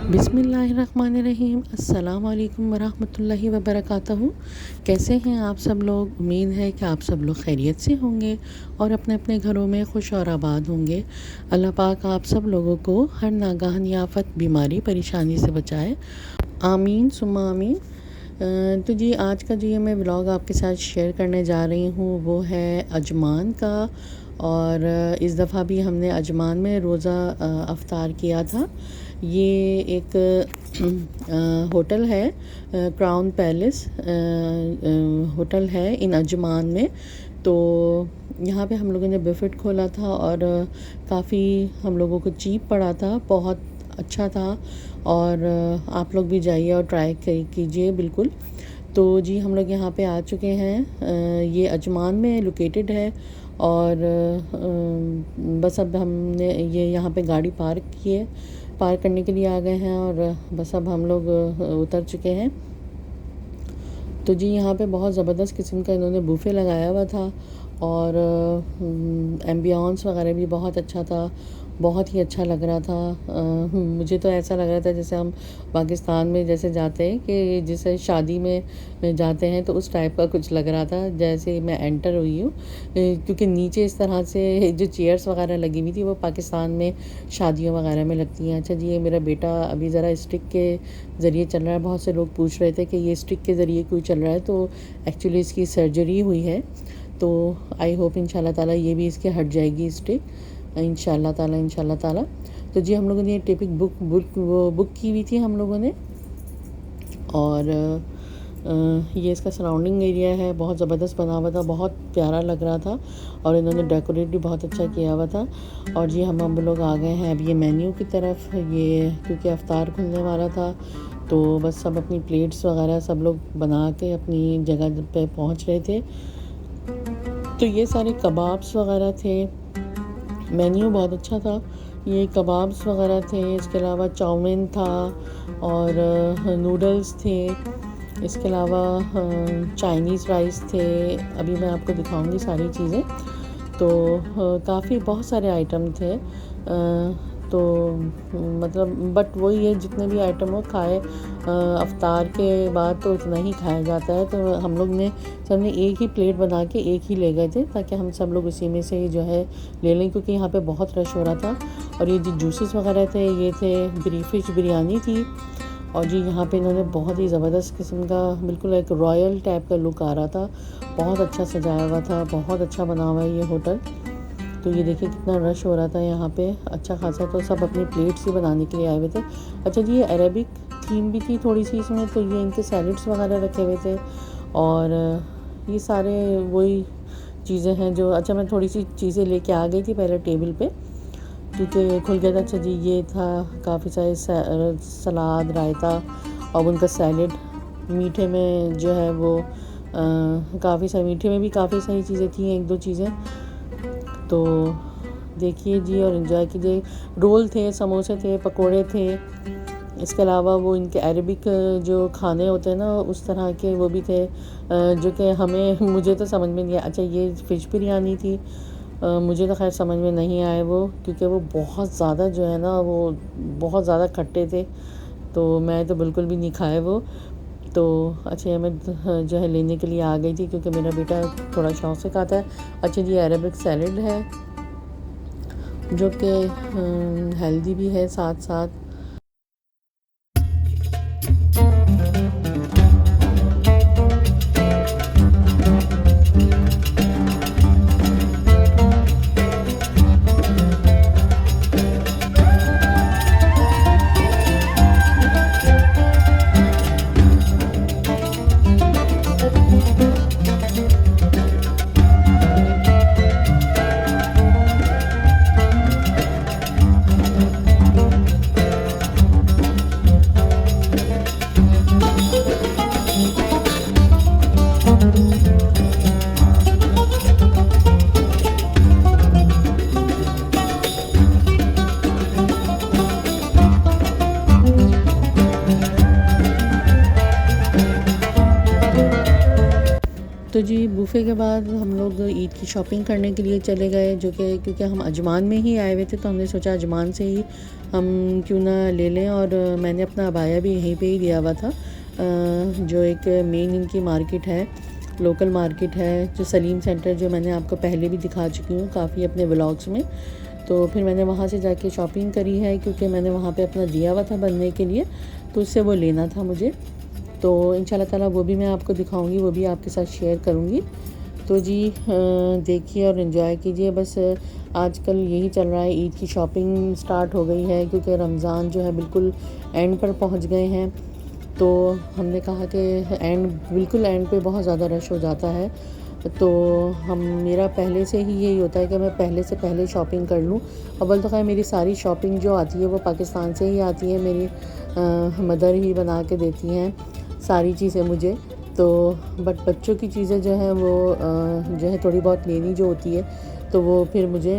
बिस्मिल्लाहिर्रहमानिर्रहीम। अस्सलाम वालेकुम वरहमतुल्लाहि वबरकातुहू। कैसे हैं आप सब लोग? उम्मीद है कि आप सब लोग खैरियत से होंगे और अपने अपने घरों में खुश और आबाद होंगे। अल्लाह पाक आप सब लोगों को हर नागहानी आफत, बीमारी, परेशानी से बचाए। आमीन सुम्मा आमीन। तो जी आज का जो ये मैं व्लॉग आपके साथ शेयर करने जा रही हूँ वो है अजमान का। और इस दफ़ा भी हमने अजमान में रोज़ा अफ्तार किया था। ये एक होटल है, क्राउन पैलेस होटल है इन अजमान में। तो यहाँ पे हम लोगों ने बफेट खोला था और काफ़ी हम लोगों को चीप पड़ा था, बहुत अच्छा था। और आप लोग भी जाइए और ट्राई कीजिए बिल्कुल। तो जी हम लोग यहाँ पे आ चुके हैं। ये अजमान में लोकेटेड है और बस अब हमने ये यहाँ पे गाड़ी पार्क करने के लिए आ गए हैं और बस अब हम लोग उतर चुके हैं। तो जी यहाँ पे बहुत ज़बरदस्त किस्म का इन्होंने बुफ़े लगाया हुआ था और एम्बियंस वगैरह भी बहुत अच्छा था, बहुत ही अच्छा लग रहा था। मुझे तो ऐसा लग रहा था जैसे हम पाकिस्तान में जैसे जाते हैं कि जैसे शादी में जाते हैं, तो उस टाइप का कुछ लग रहा था जैसे मैं एंटर हुई हूँ। क्योंकि नीचे इस तरह से जो चेयर्स वगैरह लगी हुई थी वो पाकिस्तान में शादियों वगैरह में लगती हैं। अच्छा जी, ये मेरा बेटा अभी ज़रा स्टिक के ज़रिए चल रहा है। बहुत से लोग पूछ रहे थे कि ये स्टिक के ज़रिए क्यों चल रहा है, तो एक्चुअली इसकी सर्जरी हुई है। तो आई होप इंशाल्लाह ताला ये भी इसके हट जाएगी स्टिक, इंशाल्लाह ताला। तो जी हम लोगों ने ये टिपिक बुक की हुई थी हम लोगों ने। और ये इसका सराउंडिंग एरिया है, बहुत ज़बरदस्त बना हुआ था, बहुत प्यारा लग रहा था और इन्होंने डेकोरेट भी बहुत अच्छा किया हुआ था। और जी हम लोग आ गए हैं अब ये मेन्यू की तरफ। ये क्योंकि अफ्तार खुलने वाला था तो बस सब अपनी प्लेट्स वगैरह सब लोग बना के अपनी जगह पे पहुंच रहे थे। तो ये सारे कबाब्स वगैरह थे, मेन्यू बहुत अच्छा था। ये कबाब्स वगैरह थे, इसके अलावा चाउमीन था और नूडल्स थे, इसके अलावा चाइनीज़ राइस थे। अभी मैं आपको दिखाऊंगी सारी चीज़ें। तो काफ़ी बहुत सारे आइटम थे। तो मतलब बट वही है, जितने भी आइटम हो खाए अफ्तार के बाद तो इतना ही खाया जाता है। तो हम लोग ने सबने एक ही प्लेट बना के एक ही ले गए थे ताकि हम सब लोग उसी में से जो है ले लें, क्योंकि यहाँ पे बहुत रश हो रहा था। और ये जो जूसेस वगैरह थे ये थे फिश बिरयानी थी। और जी यहाँ पे इन्होंने बहुत ही ज़बरदस्त किस्म का बिल्कुल एक रॉयल टाइप का लुक आ रहा था, बहुत अच्छा सजाया हुआ था, बहुत अच्छा बना हुआ है ये होटल। तो ये देखिए कितना रश हो रहा था यहाँ पे अच्छा खासा। तो सब अपनी प्लेट्स ही बनाने के लिए आए हुए थे। अच्छा जी, ये अरेबिक थीम भी थी थोड़ी सी इसमें, तो ये इनके सैलड्स वगैरह रखे हुए थे और ये सारे वही चीज़ें हैं जो। अच्छा मैं थोड़ी सी चीज़ें लेके आ गई थी पहले टेबल पे क्योंकि खुल गया था। अच्छा जी, ये था काफ़ी सारे सलाद, रायता और उनका सैलड। मीठे में जो है वो काफ़ी सारी, मीठे में भी काफ़ी सारी चीज़ें थी, एक दो चीज़ें। तो देखिए जी और एंजॉय कीजिए। रोल थे, समोसे थे, पकोड़े थे। इसके अलावा वो इनके अरेबिक जो खाने होते हैं ना उस तरह के वो भी थे, जो कि मुझे तो समझ में नहीं आया। अच्छा ये फ़िश बिरयानी थी, मुझे तो खैर समझ में नहीं आए वो, क्योंकि वो बहुत ज़्यादा जो है ना वो बहुत ज़्यादा खट्टे थे, तो मैं तो बिल्कुल भी नहीं खाए वो। तो अच्छा ये मैं जो है लेने के लिए आ गई थी क्योंकि मेरा बेटा थोड़ा शौक से खाता है। अच्छा जी, अरेबिक सैलड है जो कि हेल्दी भी है साथ साथ। तो जी बूफ़े के बाद हम लोग ईद की शॉपिंग करने के लिए चले गए, जो कि क्योंकि हम अजमान में ही आए हुए थे तो हमने सोचा अजमान से ही हम क्यों ना ले लें। और मैंने अपना अबाया भी यहीं पे ही लिया हुआ था, जो एक मेन इनकी मार्केट है, लोकल मार्केट है, जो सलीम सेंटर, जो मैंने आपको पहले भी दिखा चुकी हूँ काफ़ी अपने व्लॉग्स में। तो फिर मैंने वहाँ से जाके शॉपिंग करी है, क्योंकि मैंने वहाँ पे अपना दिया हुआ था बनने के लिए, तो उससे वो लेना था मुझे। तो इंशाल्लाह ताला वो भी मैं आपको दिखाऊंगी, वो भी आपके साथ शेयर करूंगी। तो जी देखिए और इन्जॉय कीजिए। बस आजकल यही चल रहा है, ईद की शॉपिंग स्टार्ट हो गई है, क्योंकि रमज़ान जो है बिल्कुल एंड पर पहुंच गए हैं। तो हमने कहा कि बिल्कुल एंड पे बहुत ज़्यादा रश हो जाता है, तो मेरा पहले से ही यही होता है कि मैं पहले से पहले शॉपिंग कर लूँ। अव्वल तो खैर मेरी सारी शॉपिंग जो आती है वो पाकिस्तान से ही आती है, मेरी मदर ही बना के देती हैं सारी चीज़ें मुझे। तो बट बच्चों की चीज़ें जो हैं वो जो है थोड़ी बहुत लेनी जो होती है, तो वो फिर मुझे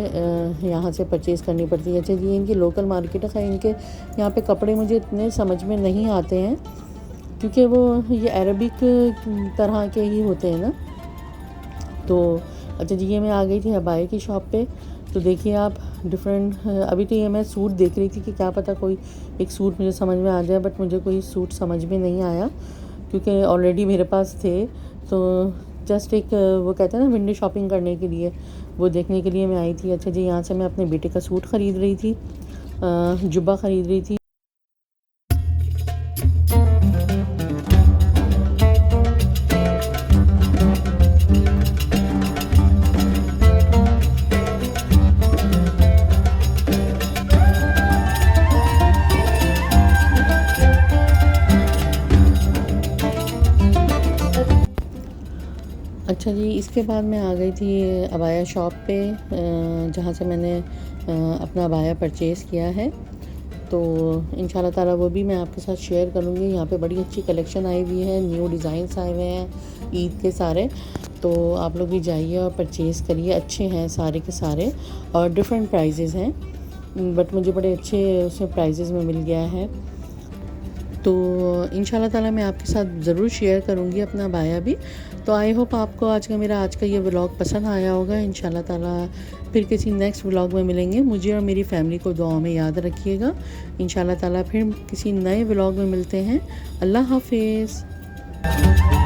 यहाँ से परचेज़ करनी पड़ती है। अच्छा जी, इनकी लोकल मार्केट है, खैर इनके यहाँ पे कपड़े मुझे इतने समझ में नहीं आते हैं, क्योंकि वो ये अरबिक तरह के ही होते हैं ना। तो अच्छा जी, ये मैं आ गई थी अबाया की शॉप पे। तो देखिए आप डिफरेंट, अभी तो ये मैं सूट देख रही थी कि क्या पता कोई एक सूट मुझे समझ में आ जाए, बट मुझे कोई सूट समझ में नहीं आया, क्योंकि ऑलरेडी मेरे पास थे। तो जस्ट एक वो कहते हैं ना विंडो शॉपिंग करने के लिए, वो देखने के लिए मैं आई थी। अच्छा जी, यहाँ से मैं अपने बेटे का सूट ख़रीद रही थी, जुब्बा ख़रीद रही थी। अच्छा जी, इसके बाद मैं आ गई थी अबाया शॉप पे, जहाँ से मैंने अपना अबाया परचेज़ किया है। तो इंशाल्लाह ताला वो भी मैं आपके साथ शेयर करूँगी। यहाँ पे बड़ी अच्छी कलेक्शन आई हुई है, न्यू डिज़ाइंस आए हुए हैं ईद के सारे। तो आप लोग भी जाइए और परचेज़ करिए, अच्छे हैं सारे के सारे और डिफरेंट प्राइजेज़ हैं, बट मुझे बड़े अच्छे उसमें प्राइजेज़ में मिल गया है। तो इंशाल्लाह ताला मैं आपके साथ ज़रूर शेयर करूँगी अपना अबाया भी। तो आई होप आपको आज का ये व्लॉग पसंद आया होगा। इंशाल्लाह ताला फिर किसी नेक्स्ट व्लॉग में मिलेंगे। मुझे और मेरी फैमिली को दुआओं में याद रखिएगा। इंशाल्लाह ताला फिर किसी नए व्लॉग में मिलते हैं। अल्लाह हाफ़िज़।